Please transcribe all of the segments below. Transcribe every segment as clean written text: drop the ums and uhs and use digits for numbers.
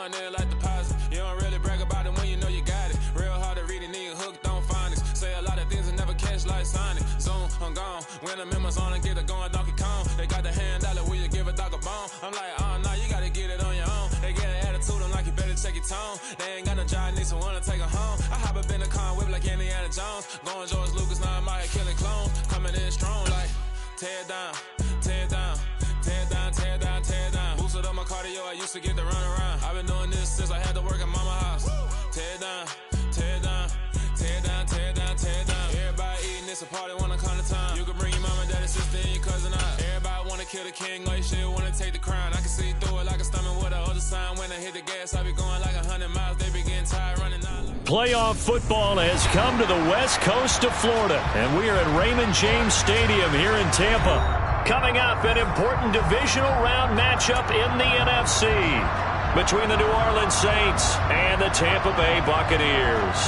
going in like deposit. You don't really brag about it when you know you got it. Real hard to read a nigga hooked on phonics. Say a lot of things and never catch like Sonic. Zoom, I'm gone. When the members on and get it going Donkey Kong. They got the hand dollar, will you give a dog a bone? I'm like, oh no, you gotta get it on your own. They get an attitude, I'm like, you better check your tone. They ain't got no job, need someone to take her home. I hop up in the car, whip like Indiana Jones. Going George Lucas, now I'm out here killing clones. Coming in strong like, tear down, tear down, tear down, tear down, tear down. Boosted up my cardio, I used to get to run around. I've been doing this since I had to work at mama house. Tear down, tear down, tear down, tear down, tear down. Everybody eating, it's a party, wanna come to time. You can bring your mama, daddy, sister, and your cousin out. Everybody wanna kill the king, like shit, wanna take the crown. I can see through it like a stomach with a other sign. When I hit the gas, I be going like 100 miles. They be getting tired running out. Playoff football has come to the west coast of Florida, and we are at Raymond James Stadium here in Tampa. Coming up, an important divisional round matchup in the NFC between the New Orleans Saints and the Tampa Bay Buccaneers.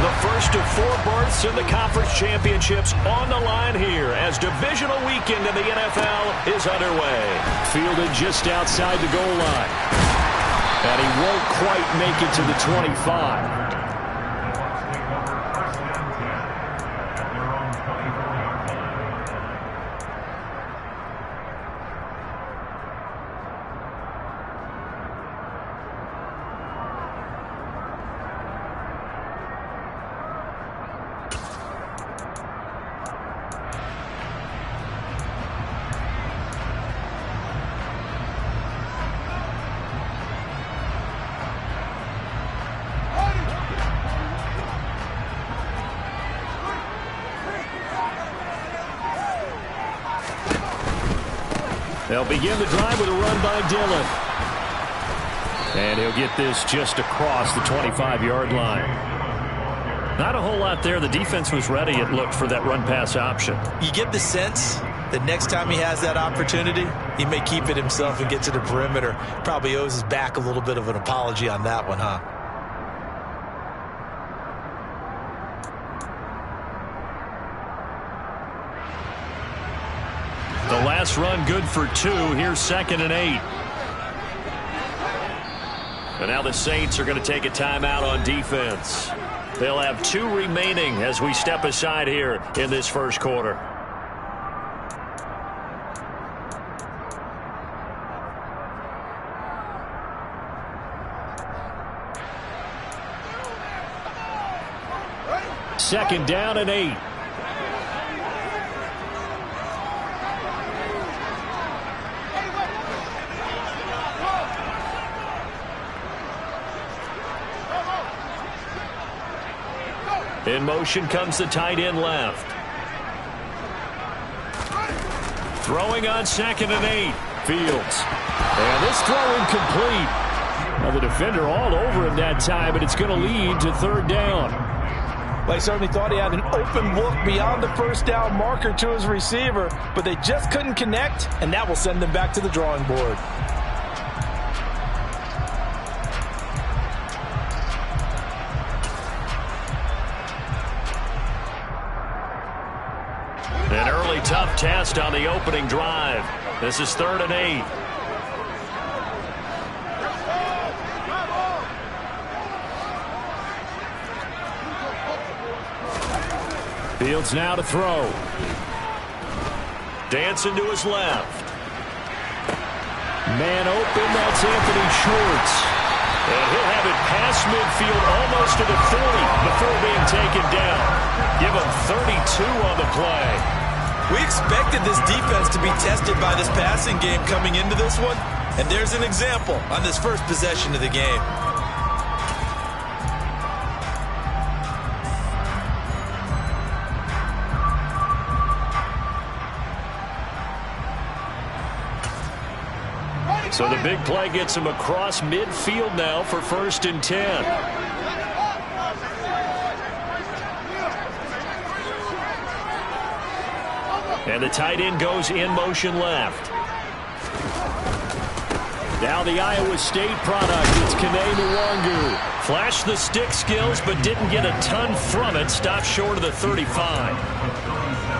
The first of 4 berths in the conference championships on the line here as divisional weekend in the NFL is underway. Fielded just outside the goal line. And he won't quite make it to the 25. They'll begin the drive with a run by Dillon. And he'll get this just across the 25-yard line. Not a whole lot there. The defense was ready, it looked, for that run-pass option. You get the sense that next time he has that opportunity, he may keep it himself and get to the perimeter. Probably owes his back a little bit of an apology on that one, huh? The last run good for 2. Here's 2nd and 8. And now the Saints are going to take a timeout on defense. They'll have 2 remaining as we step aside here in this first quarter. Second down and 8. In motion comes the tight end left. Throwing on 2nd and 8. Fields. And this throw incomplete. Now the defender all over him that time, but it's going to lead to 3rd down. Well, he certainly thought he had an open look beyond the first down marker to his receiver, but they just couldn't connect, and that will send them back to the drawing board. An early tough test on the opening drive. This is 3rd and 8. Fields now to throw. Dancing to his left. Man open, that's Anthony Schwartz. And he'll have it past midfield almost to the 40 before being taken down. Give him 32 on the play. We expected this defense to be tested by this passing game coming into this one, and there's an example on this first possession of the game. So the big play gets him across midfield now for 1st and 10. And the tight end goes in motion left. Now the Iowa State product, it's Kene Nwangu. Flashed the stick skills, but didn't get a ton from it. Stopped short of the 35.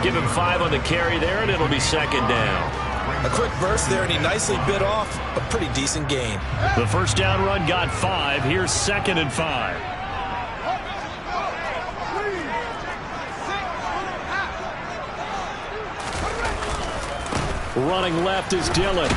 Give him 5 on the carry there, and it'll be second down. A quick burst there, and he nicely bit off a pretty decent gain. The first down run got 5. Here's 2nd and 5. Running left is Dillon.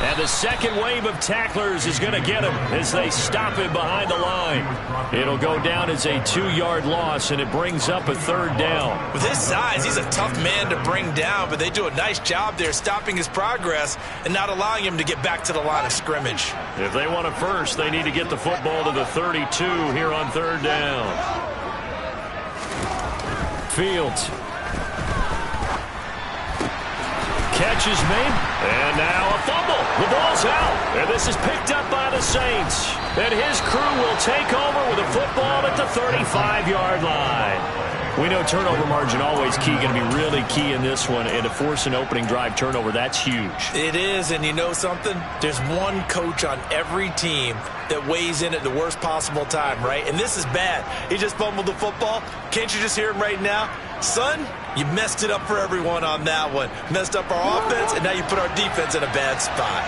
And the second wave of tacklers is going to get him as they stop him behind the line. It'll go down as a 2-yard loss, and it brings up a 3rd down. With his size, he's a tough man to bring down, but they do a nice job there stopping his progress and not allowing him to get back to the line of scrimmage. If they want it first, they need to get the football to the 32 here on 3rd down. Fields. Catch is made, and now a fumble. The ball's out, and this is picked up by the Saints. And his crew will take over with a football at the 35-yard line. We know turnover margin always key, going to be really key in this one, and to force an opening drive turnover, that's huge. It is, and you know something? There's one coach on every team that weighs in at the worst possible time, right? And this is bad. He just fumbled the football. Can't you just hear him right now? Son, you messed it up for everyone on that one. Messed up our offense, and now you put our defense in a bad spot.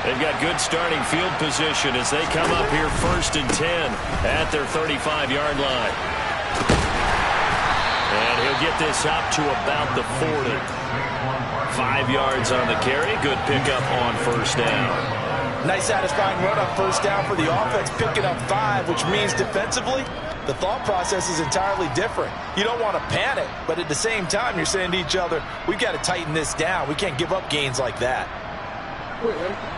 They've got good starting field position as they come up here 1st and 10 at their 35-yard line. And he'll get this up to about the 40. 5 yards on the carry. Good pickup on 1st down. Nice satisfying run on 1st down for the offense, picking up 5, which means defensively, the thought process is entirely different. You don't want to panic, but at the same time, you're saying to each other, we've got to tighten this down. We can't give up gains like that.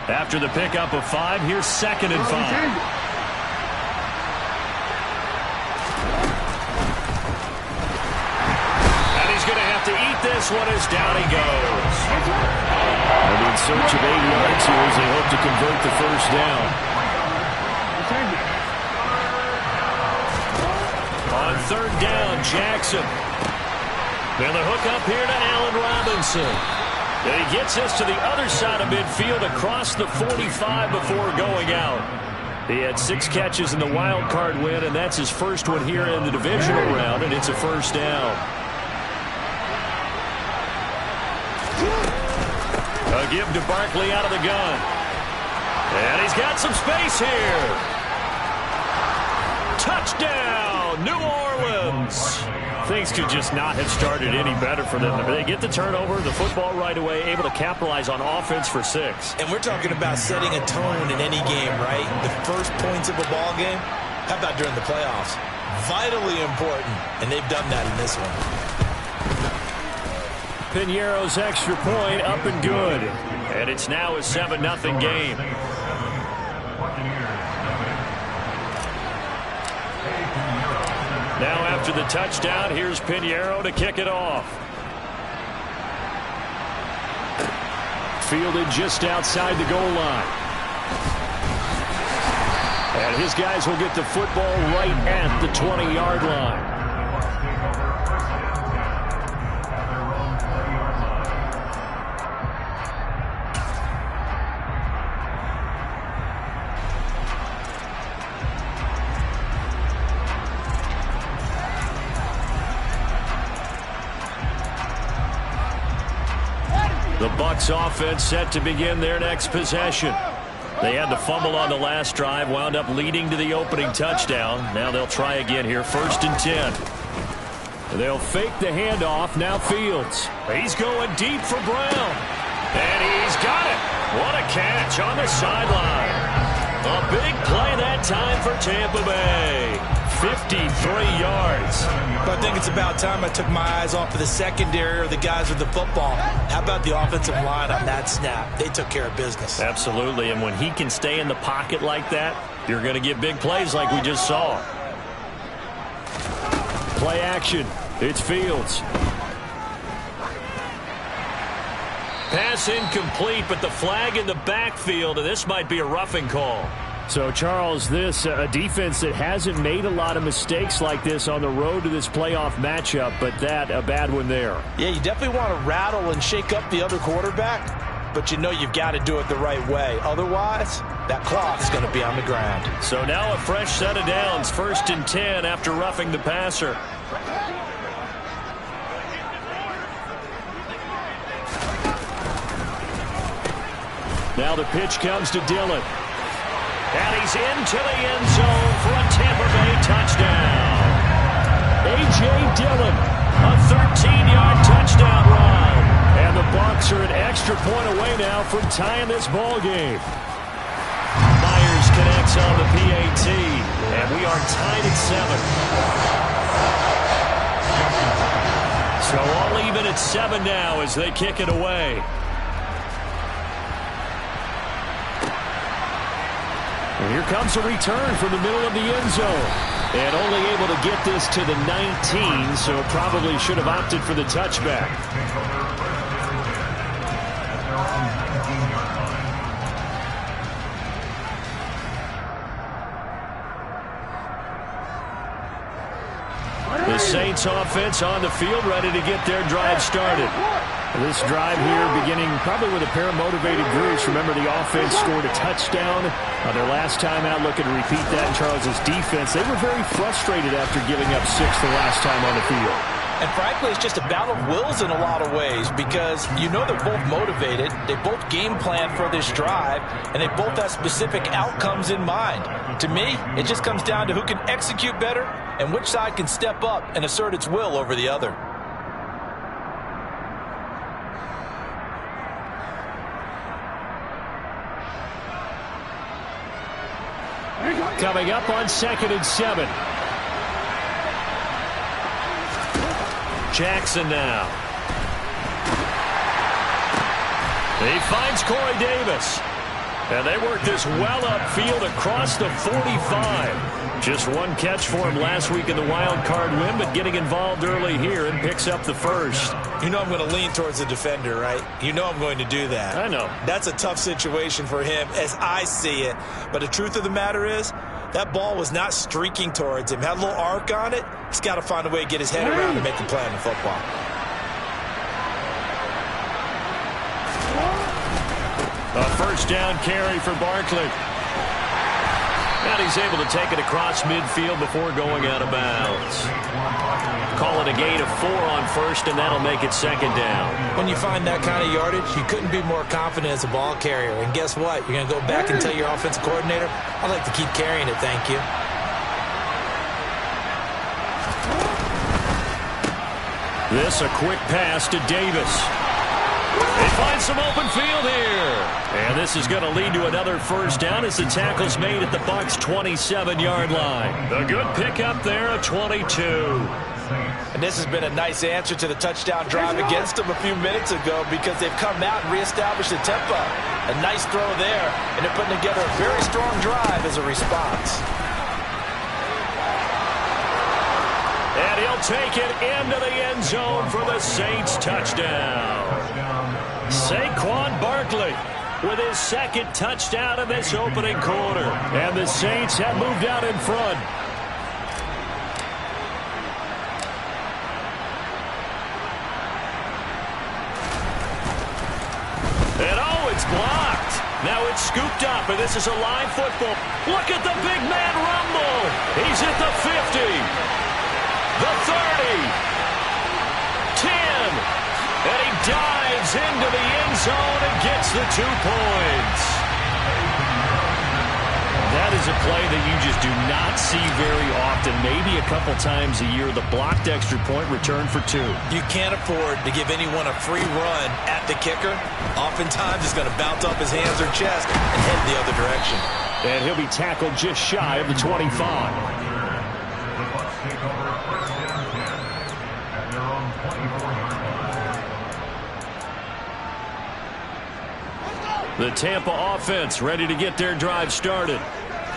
After the pickup of 5, here's 2nd and 5. This one is down he goes. And in search of 8 yards here as they hope to convert the 1st down. On 3rd down, Jackson. And the hook up here to Allen Robinson. And he gets us to the other side of midfield across the 45 before going out. He had 6 catches in the wild card win, and that's his first one here in the divisional round, and it's a 1st down. A give to Barkley out of the gun. And he's got some space here. Touchdown, New Orleans. Things could just not have started any better for them. They get the turnover, the football right away, able to capitalize on offense for 6. And we're talking about setting a tone in any game, right? The first points of a ball game. How about during the playoffs? Vitally important, and they've done that in this one. Piñeiro's extra point up and good. And it's now a 7-0 game. Now after the touchdown, here's Piñeiro to kick it off. Fielded just outside the goal line. And his guys will get the football right at the 20-yard line. The Bucs offense set to begin their next possession. They had the fumble on the last drive, wound up leading to the opening touchdown. Now they'll try again here, 1st and 10. They'll fake the handoff. Now Fields. He's going deep for Brown. And he's got it. What a catch on the sideline. A big play that time for Tampa Bay. 53 yards. But I think it's about time I took my eyes off of the secondary or the guys with the football. How about the offensive line on that snap? They took care of business. Absolutely, and when he can stay in the pocket like that, you're going to get big plays like we just saw. Play action. It's Fields. Pass incomplete, but the flag in the backfield, and this might be a roughing call. So, Charles, this a defense that hasn't made a lot of mistakes like this on the road to this playoff matchup, but that a bad one there. Yeah, you definitely want to rattle and shake up the other quarterback, but you know you've got to do it the right way. Otherwise, that cloth's going to be on the ground. So now a fresh set of downs, 1st and 10 after roughing the passer. Now the pitch comes to Dillon. And he's into the end zone for a Tampa Bay touchdown. A.J. Dillon, a 13-yard touchdown run. And the Bucs are an extra point away now from tying this ball game. Myers connects on the PAT, and we are tied at 7. So all even at 7 now as they kick it away. And here comes a return from the middle of the end zone. And only able to get this to the 19, so probably should have opted for the touchback. The Saints offense on the field, ready to get their drive started. This drive here beginning probably with a pair of motivated groups. Remember, the offense scored a touchdown on their last time out. Looking to repeat that in Charles's defense. They were very frustrated after giving up 6 the last time on the field. And frankly, it's just a battle of wills in a lot of ways because you know they're both motivated. They both game plan for this drive, and they both have specific outcomes in mind. To me, it just comes down to who can execute better and which side can step up and assert its will over the other. Coming up on 2nd and 7. Jackson now. He finds Corey Davis. And they work this well upfield across the 45. Just one catch for him last week in the wild card win, but getting involved early here and picks up the first. You know I'm going to lean towards the defender, right? You know I'm going to do that. I know. That's a tough situation for him as I see it. But the truth of the matter is, that ball was not streaking towards him. Had a little arc on it. He's got to find a way to get his head around and make a play on the football. A first down carry for Barkley. And he's able to take it across midfield before going out of bounds. Call it a gain of 4 on first, and that'll make it 2nd down. When you find that kind of yardage, you couldn't be more confident as a ball carrier. And guess what? You're going to go back and tell your offensive coordinator, I'd like to keep carrying it, thank you. This a quick pass to Davis. They find some open field here. And this is going to lead to another first down as the tackle's made at the Bucs' 27-yard line. A good pickup there at 22. And this has been a nice answer to the touchdown drive against them a few minutes ago because they've come out and reestablished the tempo. A nice throw there, and they're putting together a very strong drive as a response. And he'll take it into the end zone for the Saints touchdown. Saquon Barkley with his 2nd touchdown of this opening quarter. And the Saints have moved out in front. And oh, it's blocked. Now it's scooped up, and this is a live football. Look at the big man rumble. He's at the 50. The 30. 10. And he dives into the end zone and gets the 2 points. That is a play that you just do not see very often. Maybe a couple times a year, the blocked extra point return for 2. You can't afford to give anyone a free run at the kicker. Oftentimes, he's going to bounce off his hands or chest and head the other direction. And he'll be tackled just shy of the 25. The Tampa offense ready to get their drive started.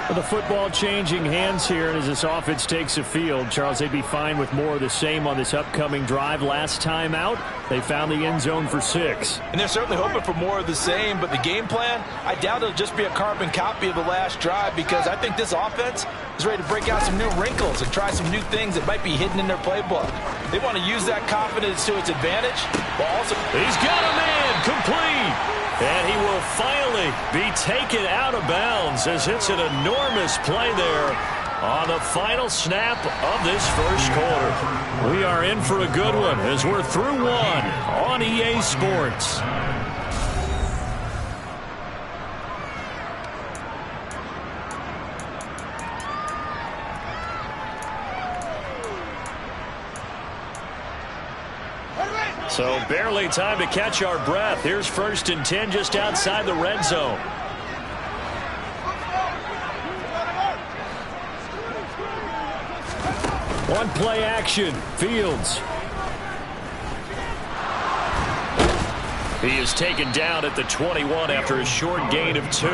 The football changing hands here, and as this offense takes the field, Charles, they'd be fine with more of the same on this upcoming drive. Last time out, they found the end zone for 6. And they're certainly hoping for more of the same, but the game plan, I doubt it'll just be a carbon copy of the last drive because I think this offense is ready to break out some new wrinkles and try some new things that might be hidden in their playbook. They want to use that confidence to its advantage, but also... He's got a man, complete! And he will finally be taken out of bounds as it's an enormous play there on the final snap of this first quarter. We are in for a good one as we're through one on EA Sports. So barely time to catch our breath. Here's 1st and 10 just outside the red zone. One play action. Fields. He is taken down at the 21 after a short gain of 2.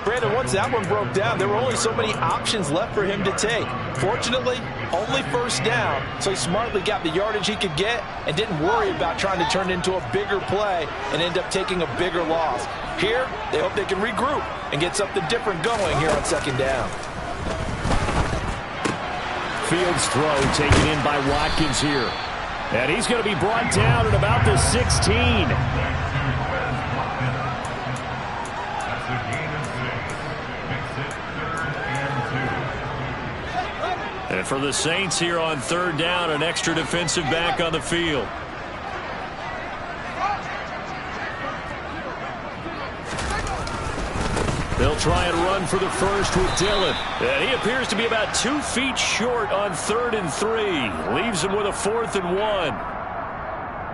Brandon, once that one broke down, there were only so many options left for him to take. Fortunately, only 1st down, so he smartly got the yardage he could get and didn't worry about trying to turn it into a bigger play and end up taking a bigger loss. Here, they hope they can regroup and get something different going here on 2nd down. Fields throw taken in by Watkins here. And he's going to be brought down at about the 16. And for the Saints here on 3rd down, an extra defensive back on the field. They'll try and run for the first with Dillon. And he appears to be about 2 feet short on 3rd and 3. Leaves him with a 4th and 1.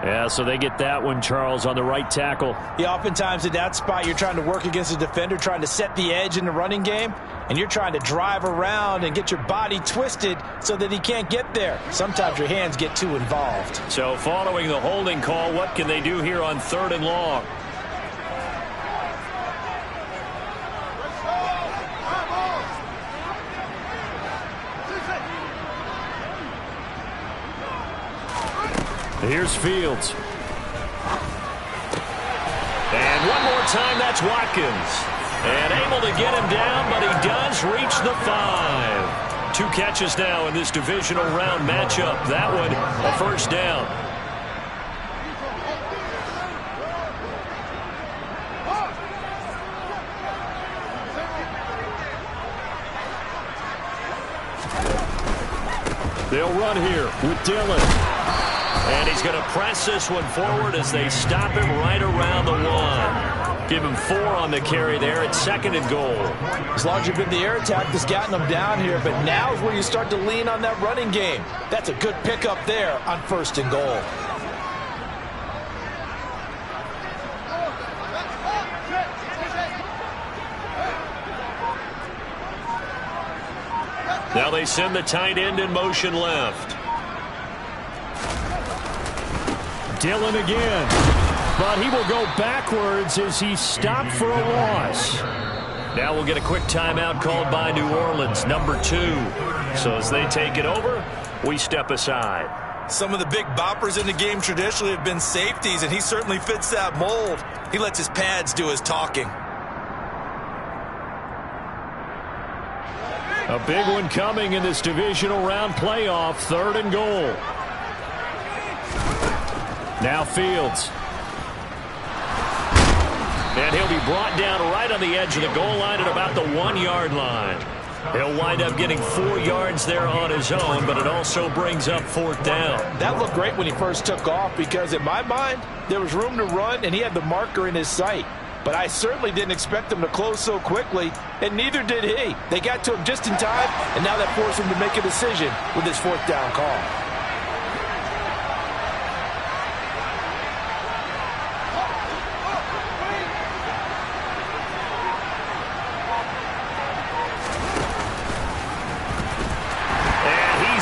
Yeah, so they get that one, Charles, on the right tackle. Yeah, oftentimes in that spot, you're trying to work against a defender, trying to set the edge in the running game, and you're trying to drive around and get your body twisted so that he can't get there. Sometimes your hands get too involved. So following the holding call, what can they do here on 3rd and long? Here's Fields. And one more time, that's Watkins. And able to get him down, but he does reach the 5. 2 catches now in this divisional round matchup. That one, a 1st down. They'll run here with Dillon. And he's going to press this one forward as they stop him right around the 1. Give him 4 on the carry there at 2nd and goal. As long as you've been the air attack that's gotten them down here, but now is where you start to lean on that running game. That's a good pickup there on 1st and goal. Now they send the tight end in motion left. Dillon again, but he will go backwards as he stopped for a loss. Now we'll get a quick timeout called by New Orleans, number 2. So as they take it over, we step aside. Some of the big boppers in the game traditionally have been safeties, and he certainly fits that mold. He lets his pads do his talking. A big one coming in this divisional round playoff, 3rd and goal. Now Fields. And he'll be brought down right on the edge of the goal line at about the 1-yard line. He'll wind up getting 4 yards there on his own, but it also brings up 4th down. That looked great when he first took off because, in my mind, there was room to run and he had the marker in his sight. But I certainly didn't expect him to close so quickly, and neither did he. They got to him just in time, and now that forced him to make a decision with his 4th down call.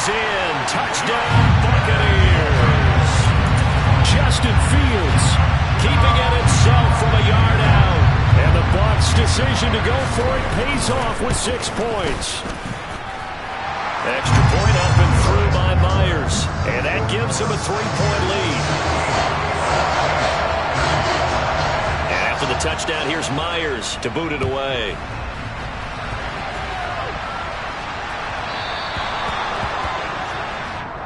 In. Touchdown, Buccaneers. Justin Fields keeping it himself from a yard out. And the Bucs' decision to go for it pays off with 6 points. Extra point up and through by Myers. And that gives him a 3-point lead. And after the touchdown, here's Myers to boot it away.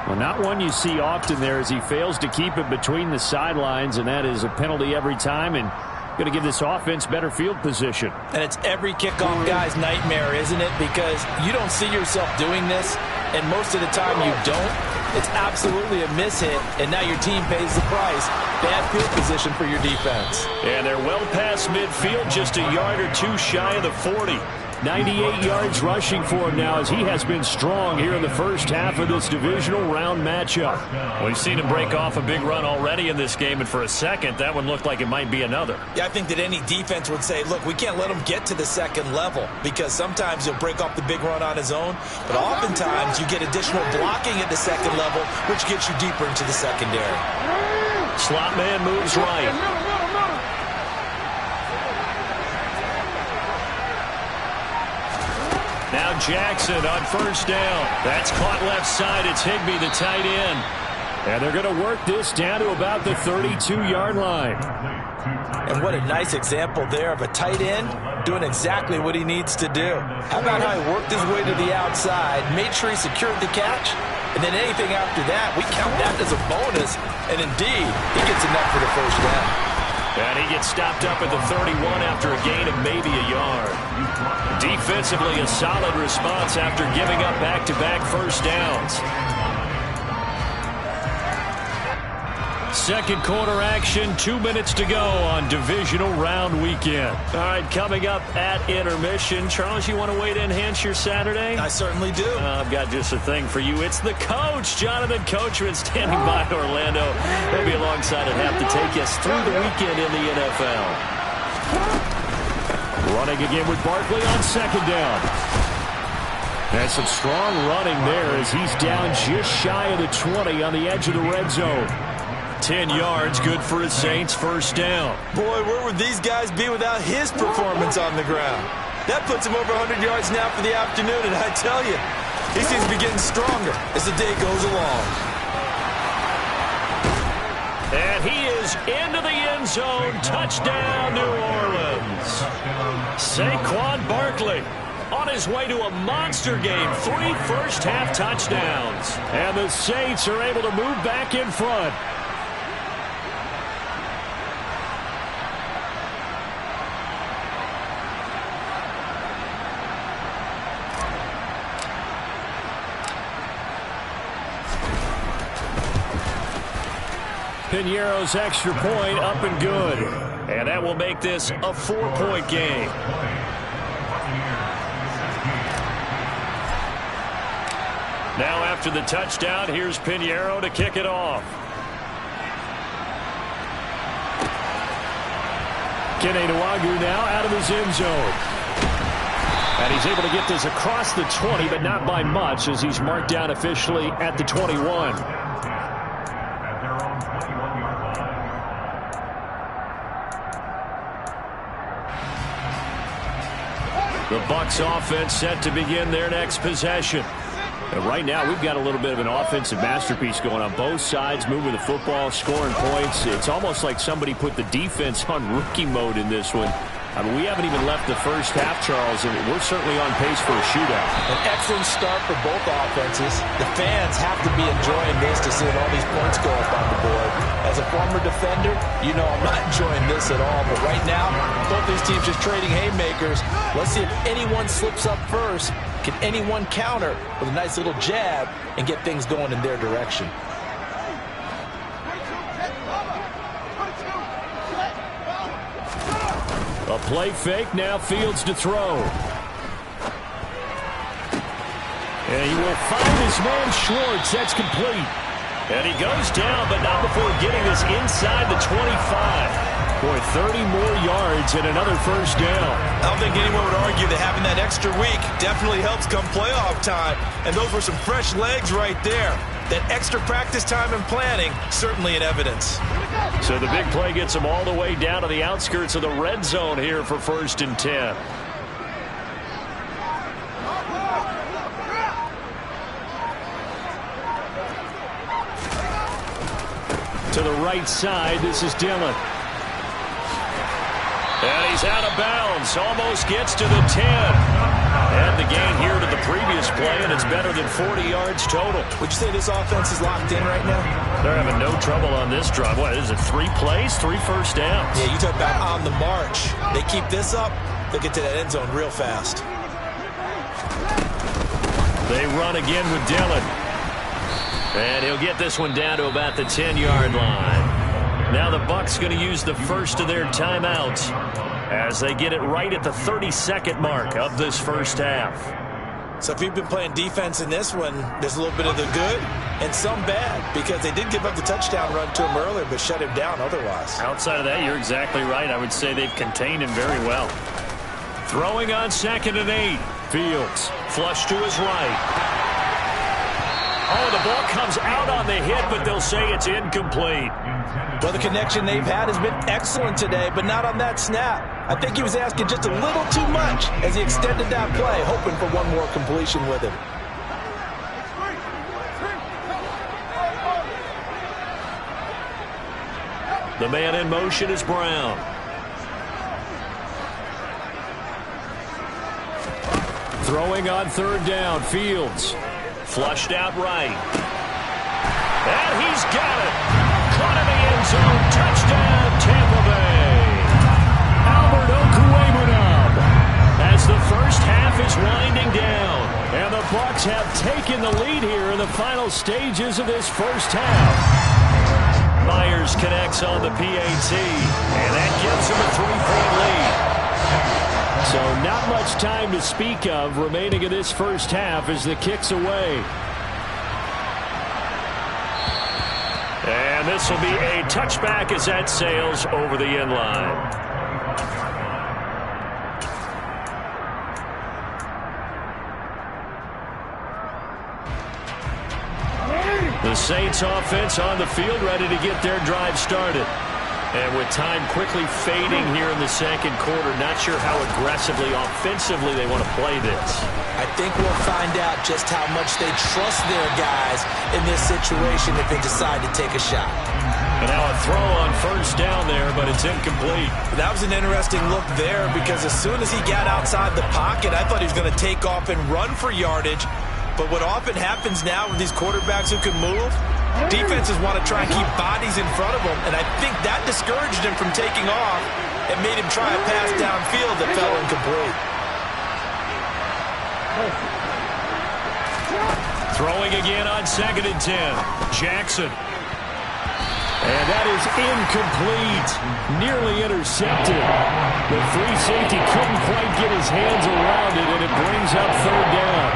Well, not one you see often there as he fails to keep it between the sidelines, and that is a penalty every time and going to give this offense better field position. And it's every kickoff guy's nightmare, isn't it? Because you don't see yourself doing this, and most of the time you don't. It's absolutely a mishit, and now your team pays the price. Bad field position for your defense. And they're well past midfield, just a yard or 2 shy of the 40. 98 yards rushing for him now as he has been strong here in the first half of this divisional round matchup. We've seen him break off a big run already in this game, and for a second, that one looked like it might be another. Yeah, I think that any defense would say, look, we can't let him get to the second level because sometimes he'll break off the big run on his own, but oftentimes you get additional blocking at the second level, which gets you deeper into the secondary. Slot man moves right. Now Jackson on first down. That's caught left side. It's Higbee, the tight end. And they're going to work this down to about the 32-yard line. And what a nice example there of a tight end doing exactly what he needs to do. How about how he worked his way to the outside, made sure he secured the catch, and then anything after that, we count that as a bonus. And indeed, he gets enough for the first down. And he gets stopped up at the 31 after a gain of maybe a yard. Defensively, a solid response after giving up back-to-back first downs. Second quarter action, 2 minutes to go on divisional round weekend. All right, coming up at intermission. Charles, you want to wait to enhance your Saturday? I certainly do. I've got just a thing for you. It's the coach, Jonathan Coachman, standing by Orlando. He'll be alongside and have to take us through the weekend in the NFL. Running again with Barkley on second down. And some strong running there as he's down just shy of the 20 on the edge of the red zone. 10 yards, good for his Saints, first down. Boy, where would these guys be without his performance on the ground? That puts him over 100 yards now for the afternoon, and I tell you, he seems to be getting stronger as the day goes along. And he is into the end zone. Touchdown, New Orleans. Saquon Barkley on his way to a monster game. 3 first-half touchdowns. And the Saints are able to move back in front. Piñeiro's extra point up and good. And that will make this a 4-point game. Now after the touchdown, here's Piñeiro to kick it off. Kene Nwangwu now out of his end zone. And he's able to get this across the 20, but not by much as he's marked down officially at the 21. The Bucs offense set to begin their next possession. And right now, we've got a little bit of an offensive masterpiece going on both sides, moving the football, scoring points. It's almost like somebody put the defense on rookie mode in this one. I mean, we haven't even left the first half, Charles, and we're certainly on pace for a shootout. An excellent start for both offenses. The fans have to be enjoying this to see all these points go up on the board. As a former defender, you know I'm not enjoying this at all. But right now, both these teams just trading haymakers. Let's see if anyone slips up first. Can anyone counter with a nice little jab and get things going in their direction? A play fake, now Fields to throw. And he will find his man Schwartz. That's complete. And he goes down, but not before getting this inside the 25. Boy, 30 more yards and another first down. I don't think anyone would argue that having that extra week definitely helps come playoff time. And those were some fresh legs right there. That extra practice time and planning, certainly in evidence. So the big play gets him all the way down to the outskirts of the red zone here for 1st and 10. To the right side, this is Dillon. And he's out of bounds, almost gets to the 10. And the gain here to the previous play, and it's better than 40 yards total. Would you say this offense is locked in right now? They're having no trouble on this drive. What is it, 3 plays, 3 first downs? Yeah, you talk about on the march. They keep this up, they'll get to that end zone real fast. They run again with Dillon. And he'll get this one down to about the 10-yard line. Now the Bucs going to use the first of their timeouts as they get it right at the 32nd mark of this first half. So if you've been playing defense in this one, there's a little bit of the good and some bad, because they did give up the touchdown run to him earlier but shut him down otherwise. Outside of that, you're exactly right. I would say they've contained him very well. Throwing on 2nd and 8. Fields flush to his right. Oh, the ball comes out on the hit, but they'll say it's incomplete. Well, the connection they've had has been excellent today, but not on that snap. I think he was asking just a little too much as he extended that play, hoping for one more completion with him. The man in motion is Brown. Throwing on 3rd down, Fields. Flushed out right. And he's got it. Caught in the end zone. Touchdown, Tampa Bay. Albert Okwuegbunam as the first half is winding down. And the Bucs have taken the lead here in the final stages of this first half. Myers connects on the PAT. And that gives him a 3-point lead. So not much time to speak of remaining in this first half as the kick's away. And this will be a touchback as that sails over the end line. The Saints offense on the field ready to get their drive started. And with time quickly fading here in the second quarter, not sure how aggressively, offensively they want to play this. I think we'll find out just how much they trust their guys in this situation if they decide to take a shot. And now a throw on 1st down there, but it's incomplete. That was an interesting look there, because as soon as he got outside the pocket, I thought he was going to take off and run for yardage. But what often happens now with these quarterbacks who can move, defenses want to try and keep bodies in front of them, and I think that discouraged him from taking off and made him try a pass downfield that fell incomplete. Throwing again on 2nd and 10. Jackson. And that is incomplete. Nearly intercepted. The free safety couldn't quite get his hands around it, and it brings up 3rd down.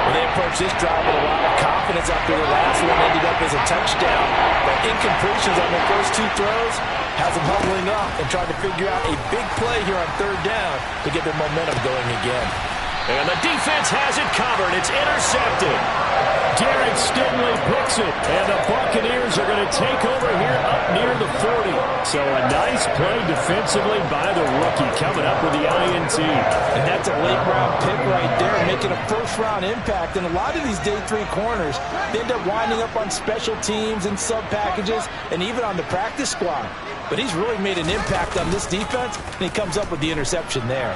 Well, they approached this drive with a lot of confidence after the last one ended up as a touchdown. But incompletions on their first 2 throws has them huddling up and trying to figure out a big play here on 3rd down to get their momentum going again. And the defense has it covered. It's intercepted. Derek Stingley picks it. And the Buccaneers are going to take over here up near the 40. So a nice play defensively by the rookie coming up with the INT. And that's a late-round pick right there, making a first-round impact. And a lot of these day 3 corners, they end up winding up on special teams and sub-packages and even on the practice squad. But he's really made an impact on this defense, and he comes up with the interception there.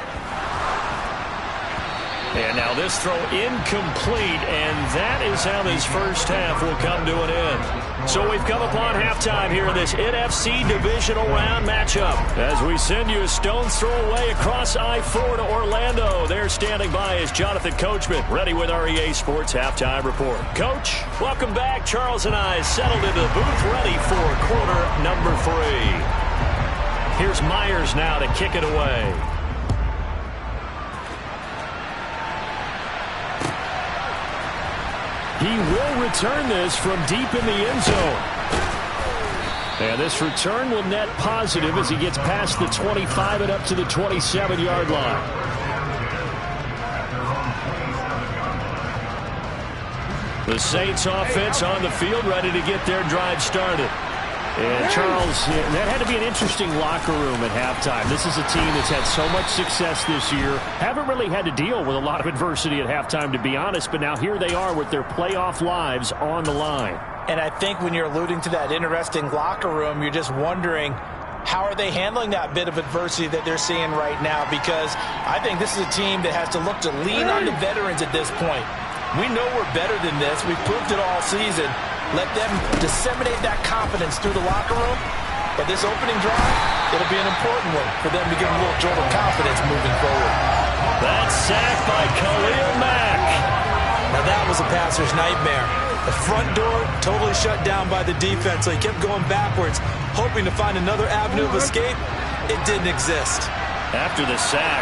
And now this throw incomplete, and that is how this first half will come to an end. So we've come upon halftime here in this NFC Divisional Round matchup. As we send you a stone's throw away across I-4 to Orlando. There standing by is Jonathan Coachman, ready with our EA Sports Halftime Report. Coach, welcome back. Charles and I settled into the booth, ready for quarter number 3. Here's Myers now to kick it away. He will return this from deep in the end zone. And this return will net positive as he gets past the 25 and up to the 27-yard line. The Saints offense on the field ready to get their drive started. And Charles, that had to be an interesting locker room at halftime. This is a team that's had so much success this year. Haven't really had to deal with a lot of adversity at halftime, to be honest. But now here they are with their playoff lives on the line. And I think when you're alluding to that interesting locker room, you're just wondering, how are they handling that bit of adversity that they're seeing right now? Because I think this is a team that has to look to lean on the veterans at this point. We know we're better than this. We've proved it all season. Let them disseminate that confidence through the locker room. But this opening drive, it'll be an important one for them to get a little jolt of confidence moving forward. That's sacked by Khalil Mack. Now that was a passer's nightmare. The front door totally shut down by the defense, so he kept going backwards, hoping to find another avenue of escape. It didn't exist. After the sack,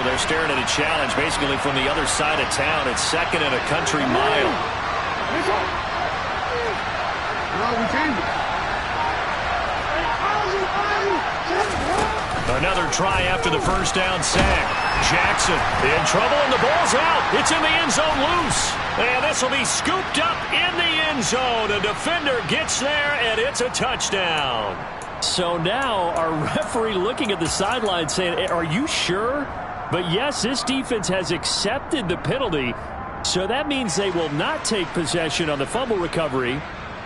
they're staring at a challenge basically from the other side of town. It's second and a country mile. Another try after the first down sack. Jackson in trouble, and the ball's out. It's in the end zone loose. And this will be scooped up in the end zone. A defender gets there, and it's a touchdown. So now our referee looking at the sideline saying, are you sure? But yes, this defense has accepted the penalty. So that means they will not take possession on the fumble recovery.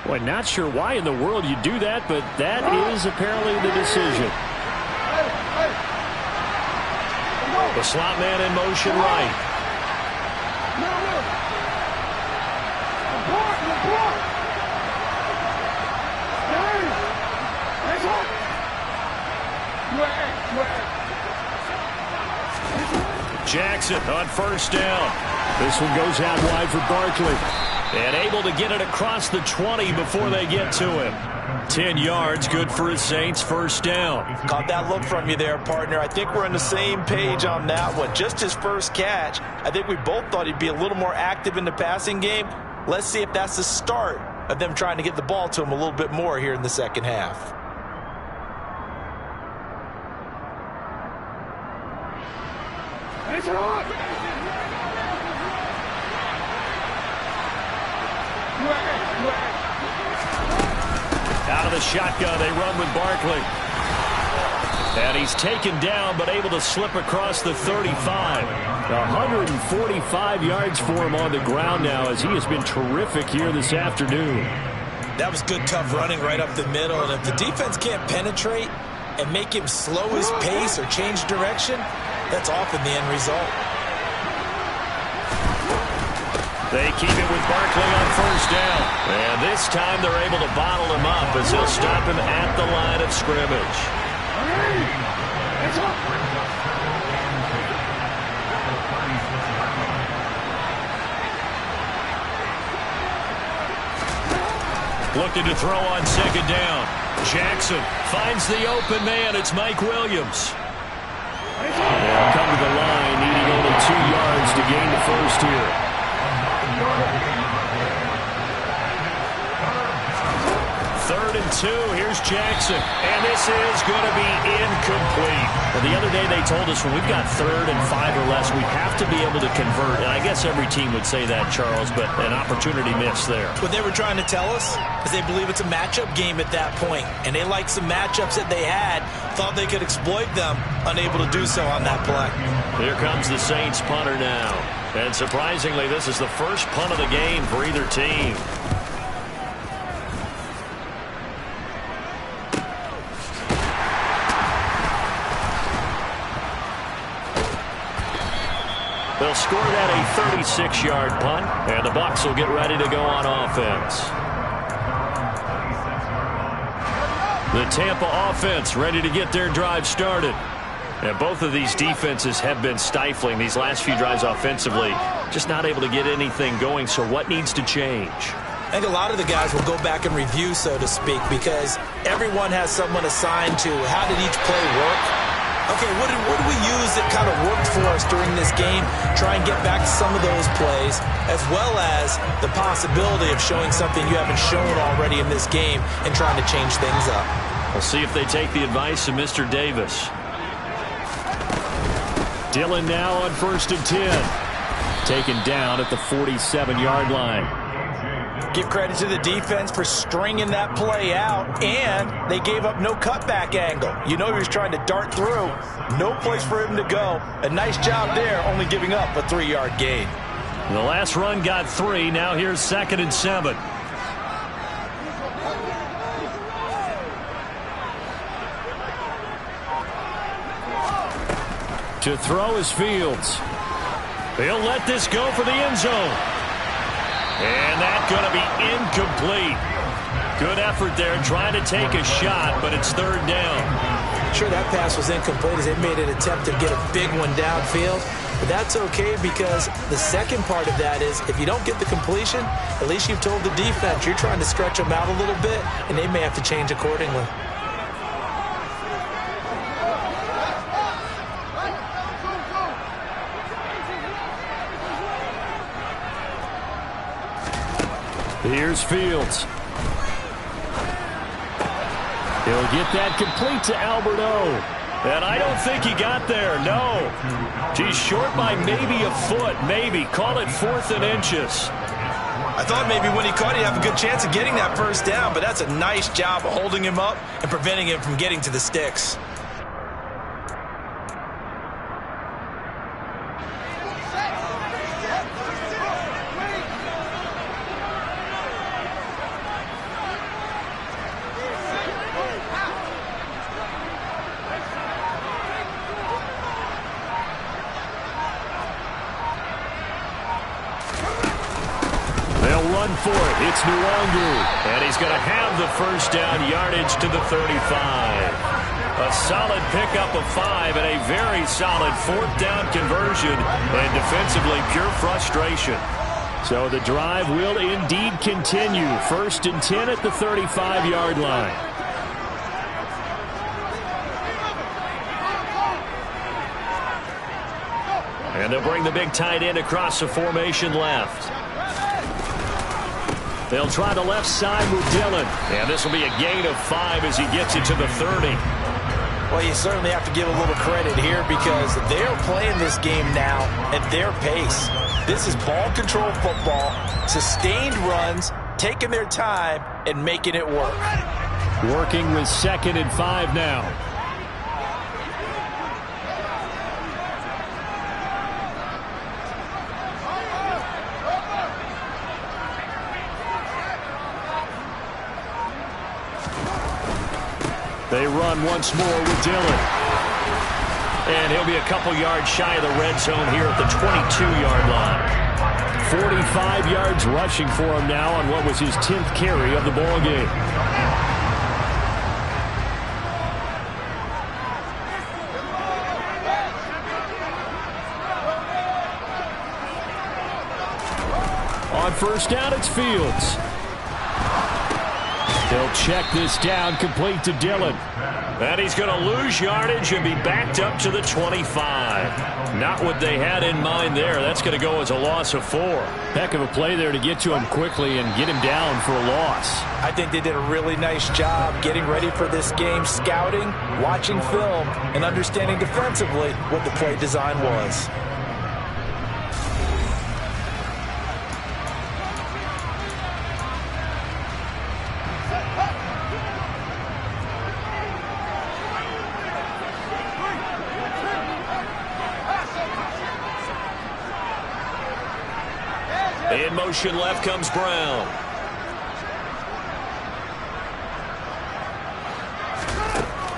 Well, not sure why in the world you do that, but that is apparently the decision. The slot man in motion right. Jackson on first down. This one goes out wide for Barkley. And able to get it across the 20 before they get to him. 10 yards, good for his Saints, first down. Caught that look from you there, partner. I think we're on the same page on that one. Just his first catch. I think we both thought he'd be a little more active in the passing game. Let's see if that's the start of them trying to get the ball to him a little bit more here in the second half. Out of the shotgun, they run with Barkley. And he's taken down, but able to slip across the 35. 145 yards for him on the ground now, as he has been terrific here this afternoon. That was good, tough running right up the middle. And if the defense can't penetrate and make him slow his pace or change direction, that's often the end result. They keep it with Barkley on first down. And this time they're able to bottle him up as they'll stop him at the line of scrimmage. Looking to throw on second down. Jackson finds the open man. It's Mike Williams. They'll come to the line, needing only 2 yards to gain the first here. Third and 2. Here's Jackson. And this is going to be incomplete. Well, the other day they told us when we've got third and 5 or less, we have to be able to convert. And I guess every team would say that, Charles, but an opportunity missed there. What they were trying to tell us is they believe it's a matchup game at that point. And they liked some matchups that they had, thought they could exploit them, unable to do so on that play. Here comes the Saints punter now. And surprisingly, this is the first punt of the game for either team. They'll score that a 36-yard punt, and the Bucs will get ready to go on offense. The Tampa offense ready to get their drive started. And both of these defenses have been stifling these last few drives offensively. Just not able to get anything going, so what needs to change? I think a lot of the guys will go back and review, so to speak, because everyone has someone assigned to how did each play work. Okay, what did we use that kind of worked for us during this game? Try and get back to some of those plays, as well as the possibility of showing something you haven't shown already in this game and trying to change things up. We'll see if they take the advice of Mr. Davis. Dillon now on first and 10. Taken down at the 47-yard line. Give credit to the defense for stringing that play out, and they gave up no cutback angle. You know he was trying to dart through. No place for him to go. A nice job there, only giving up a 3-yard gain. The last run got 3. Now here's 2nd and 7. To throw is Fields. He'll let this go for the end zone. And that's going to be incomplete. Good effort there trying to take a shot, but it's third down. Sure, that pass was incomplete as they made an attempt to get a big one downfield. But that's okay, because the second part of that is if you don't get the completion, at least you've told the defense you're trying to stretch them out a little bit, and they may have to change accordingly. Here's Fields. He'll get that complete to Alberto. And I don't think he got there, no. He's short by maybe a foot, maybe. Call it 4th and inches. I thought maybe when he caught, he'd have a good chance of getting that first down, but that's a nice job of holding him up and preventing him from getting to the sticks. For it. It's Nwangu, and he's going to have the first down, yardage to the 35. A solid pickup of 5 and a very solid 4th down conversion, and defensively pure frustration. So the drive will indeed continue. 1st and 10 at the 35-yard line. And they'll bring the big tight end across the formation left. They'll try the left side with Dillon. And this will be a gain of 5 as he gets it to the 30. Well, you certainly have to give a little credit here, because they're playing this game now at their pace. This is ball control football, sustained runs, taking their time and making it work. Working with 2nd and 5 now. They run once more with Dillon. And he'll be a couple yards shy of the red zone here at the 22-yard line. 45 yards rushing for him now on what was his 10th carry of the ball game. On first down, it's Fields. They'll check this down, complete to Dillon. And he's going to lose yardage and be backed up to the 25. Not what they had in mind there. That's going to go as a loss of 4. Heck of a play there to get to him quickly and get him down for a loss. I think they did a really nice job getting ready for this game, scouting, watching film, and understanding defensively what the play design was. In motion left comes Brown.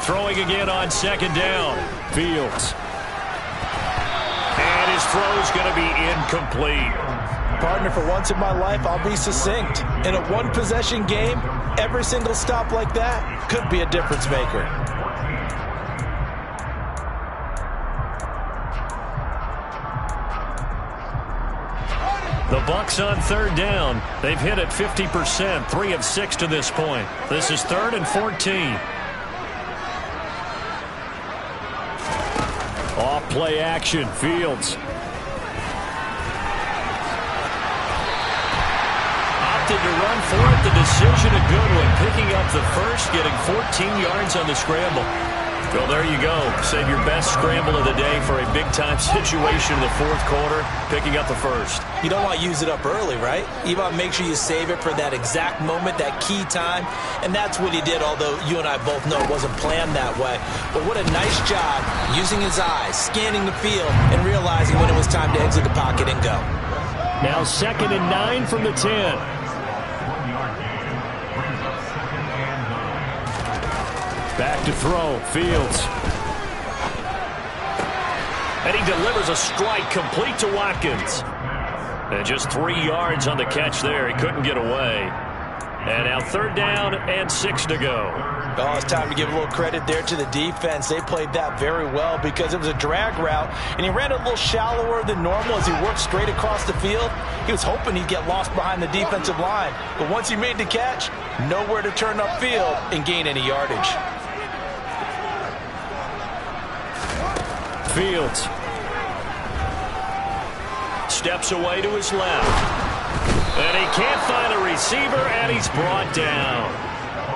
Throwing again on 2nd down. Fields. And his throw's going to be incomplete. Partner, for once in my life, I'll be succinct. In a one-possession game, every single stop like that could be a difference maker. The Bucs on 3rd down. They've hit it 50%, 3 of 6 to this point. This is 3rd and 14. Off play action, Fields. Opted to run for it. The decision a good one. Picking up the first, getting 14 yards on the scramble. Well, there you go. Save your best scramble of the day for a big-time situation in the 4th quarter, picking up the first. You don't want to use it up early, right? You want to make sure you save it for that exact moment, that key time, and that's what he did, although you and I both know it wasn't planned that way. But what a nice job using his eyes, scanning the field, and realizing when it was time to exit the pocket and go. Now 2nd and 9 from the 10. Back to throw, Fields. And he delivers a strike complete to Watkins. And just 3 yards on the catch there. He couldn't get away. And now 3rd down and 6 to go. Oh, it's time to give a little credit there to the defense. They played that very well because it was a drag route, and he ran a little shallower than normal as he worked straight across the field. He was hoping he'd get lost behind the defensive line, but once he made the catch, nowhere to turn upfield and gain any yardage. Fields steps away to his left, and he can't find a receiver, and he's brought down.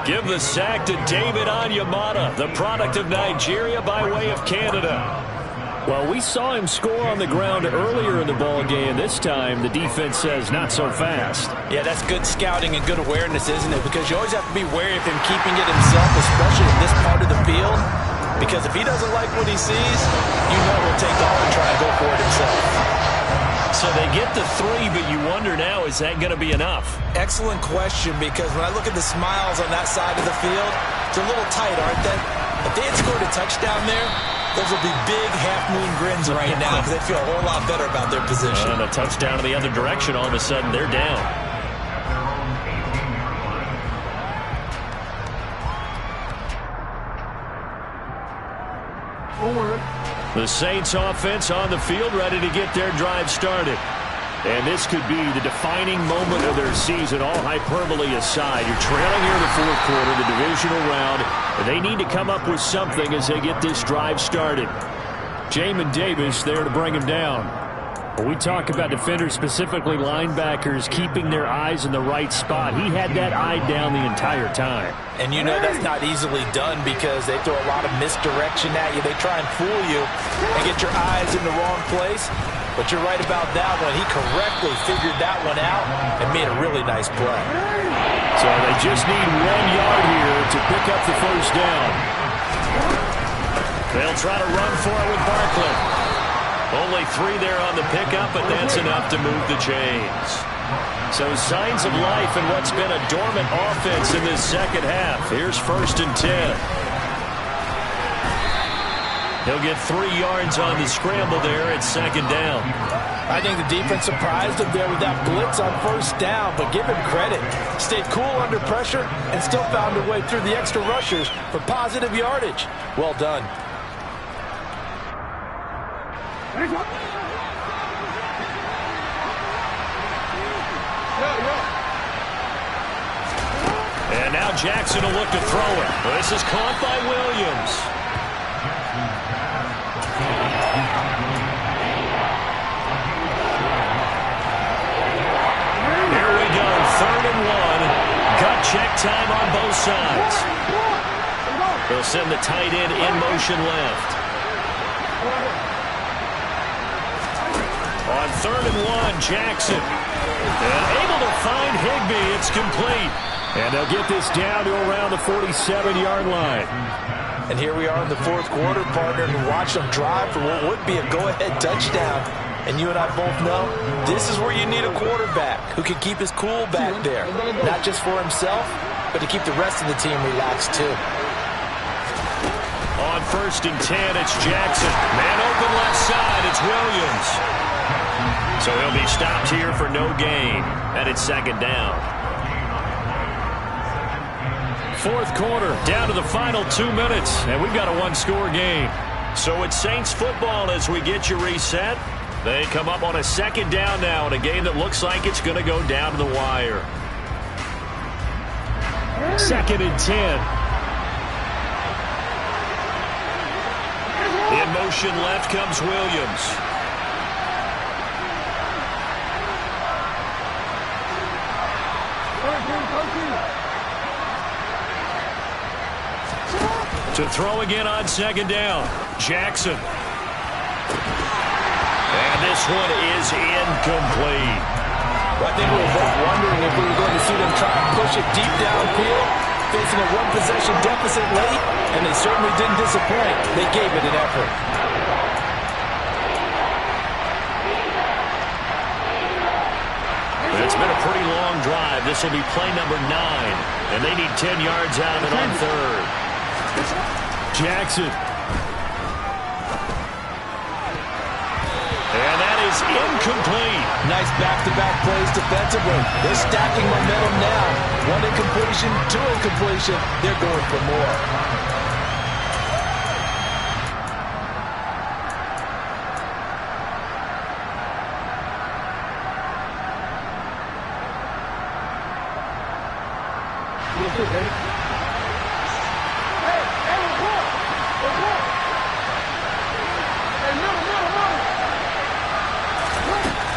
Give the sack to David Onyemata, the product of Nigeria by way of Canada. Well, we saw him score on the ground earlier in the ball game. This time, the defense says not so fast. Yeah, that's good scouting and good awareness, isn't it? Because you always have to be wary of him keeping it himself, especially in this part of the field. Because if he doesn't like what he sees, you know he'll take off and try and go for it himself. So they get the 3, but you wonder now, is that going to be enough? Excellent question, because when I look at the smiles on that side of the field, they're a little tight, aren't they? If they had scored a touchdown there, those would be big half-moon grins right now because they feel a whole lot better about their position. And a touchdown in the other direction, all of a sudden they're down. The Saints offense on the field, ready to get their drive started. And this could be the defining moment of their season, all hyperbole aside. You're trailing here in the fourth quarter, the divisional round. And they need to come up with something as they get this drive started. Jamin Davis there to bring him down. When we talk about defenders, specifically linebackers, keeping their eyes in the right spot, he had that eye down the entire time. And you know that's not easily done because they throw a lot of misdirection at you. They try and fool you and get your eyes in the wrong place. But you're right about that one. He correctly figured that one out and made a really nice play. So they just need 1 yard here to pick up the first down. They'll try to run for it with Barkley. Only 3 there on the pickup, but that's enough to move the chains. So signs of life in what's been a dormant offense in this second half. Here's 1st and 10. He'll get 3 yards on the scramble there at 2nd down. I think the defense surprised him there with that blitz on 1st down, but give him credit. Stayed cool under pressure and still found a way through the extra rushers for positive yardage. Well done. And now Jackson will look to throw it. This is caught by Williams. Here we go, 3rd and 1. Gut check time on both sides. They'll send the tight end in motion left. On 3rd and 1, Jackson. And able to find Higbee. It's complete. And they'll get this down to around the 47-yard line. And here we are in the fourth quarter, partner, and watch them drive for what would be a go-ahead touchdown. And you and I both know this is where you need a quarterback who can keep his cool back there. Not just for himself, but to keep the rest of the team relaxed too. On 1st and 10, it's Jackson. Man open left side, it's Williams. So he'll be stopped here for no gain. And it's 2nd down. Fourth quarter, down to the final 2 minutes, and we've got a 1-score game. So it's Saints football as we get you reset. They come up on a 2nd down now in a game that looks like it's going to go down to the wire. 2nd and 10. In motion left comes Williams. To throw again on 2nd down, Jackson. And this one is incomplete. Well, I think we were both wondering if we were going to see them try to push it deep downfield, facing a 1-possession deficit late, and they certainly didn't disappoint. They gave it an effort. It's been a pretty long drive. This will be play number 9, and they need 10 yards out of it on 3rd. Jackson. And that is incomplete. Nice back-to-back plays defensively. They're stacking momentum now. One incompletion, two incompletion. They're going for more.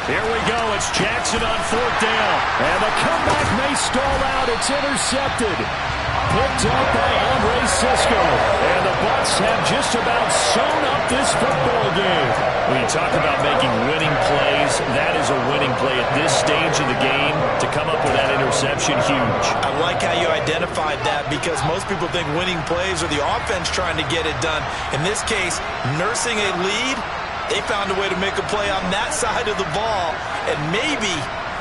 Here we go. It's Jackson on fourth down. And the comeback may stall out. It's intercepted. Picked up by Andre Cisco. And the Bucs have just about sewn up this football game. When you talk about making winning plays, that is a winning play at this stage of the game. To come up with that interception, huge. I like how you identified that because most people think winning plays are the offense trying to get it done. In this case, nursing a lead, they found a way to make a play on that side of the ball and maybe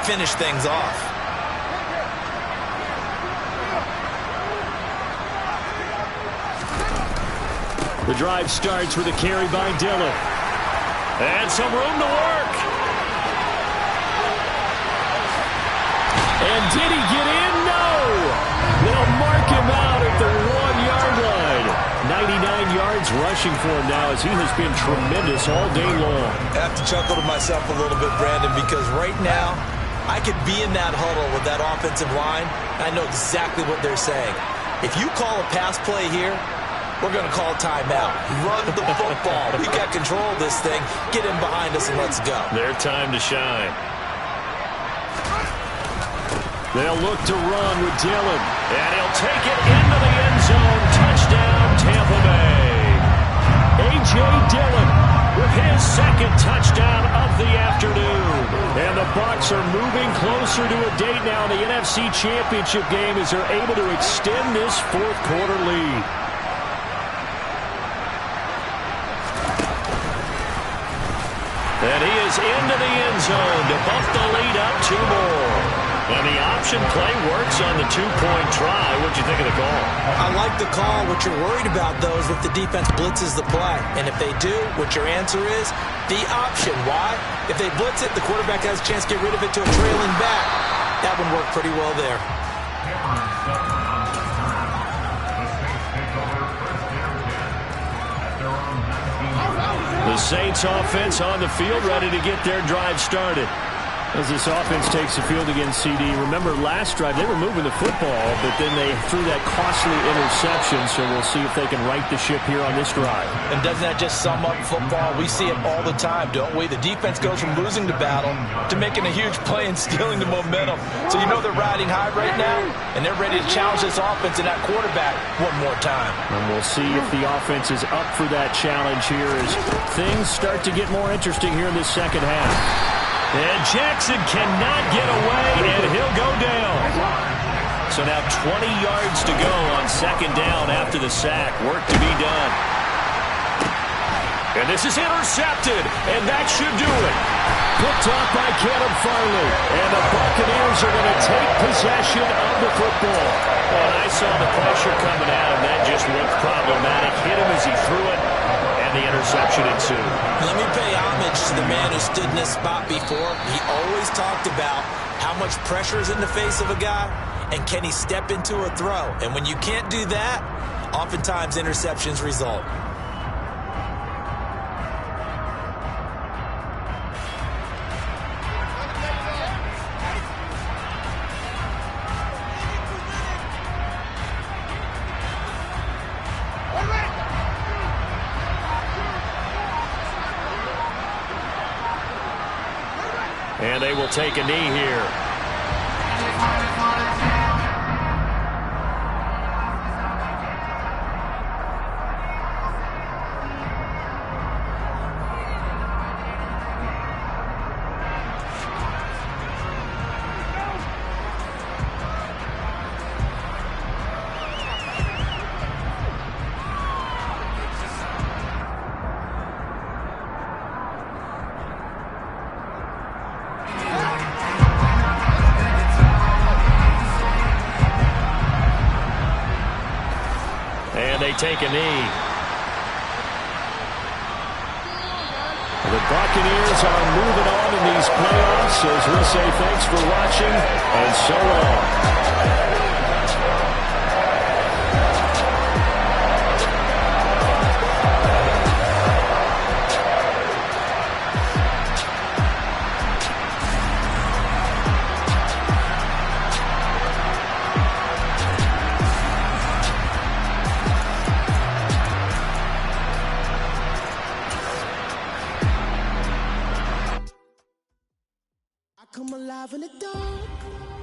finish things off. The drive starts with a carry by Dillon. And some room to work. And did he get in? No! They'll mark him out at the 1-yard line. 99 yards rushing for him now as he has been tremendous all day long. I have to chuckle to myself a little bit, Brandon, because right now I could be in that huddle with that offensive line. And I know exactly what they're saying. If you call a pass play here, we're going to call timeout. Run the football. We got control of this thing. Get in behind us and let's go. Their time to shine. They'll look to run with Dillon. And he'll take it into the end zone. Touchdown, Tampa Bay. A.J. Dillon with his second touchdown of the afternoon. And the Bucs are moving closer to a date now in the NFC Championship game as they're able to extend this fourth quarter lead. And he is into the end zone to bump the lead up 2 more. And the option play works on the 2-point try. What'd you think of the call? I like the call. What you're worried about, though, is if the defense blitzes the play. And if they do, what your answer is, the option. Why? If they blitz it, the quarterback has a chance to get rid of it to a trailing back. That one worked pretty well there. The Saints offense on the field, ready to get their drive started. As this offense takes the field against CD. Remember, last drive, they were moving the football, but then they threw that costly interception, so we'll see if they can right the ship here on this drive. And doesn't that just sum up football? We see it all the time, don't we? The defense goes from losing the battle to making a huge play and stealing the momentum. So you know they're riding high right now, and they're ready to challenge this offense and that quarterback one more time. And we'll see if the offense is up for that challenge here as things start to get more interesting here in this second half. And Jackson cannot get away, and he'll go down. So now 20 yards to go on second down after the sack. Work to be done. And this is intercepted, and that should do it. Picked off by Caleb Farley. And the Buccaneers are going to take possession of the football. And I saw the pressure coming at him. That just looked problematic. Hit him as he threw it. The interception ensued. Let me pay homage to the man who stood in this spot before. He always talked about how much pressure is in the face of a guy and can he step into a throw. And when you can't do that, oftentimes interceptions result. And they will take a knee here. They take a knee. The Buccaneers are moving on in these playoffs as we say thanks for watching and so long. Come alive in the dark.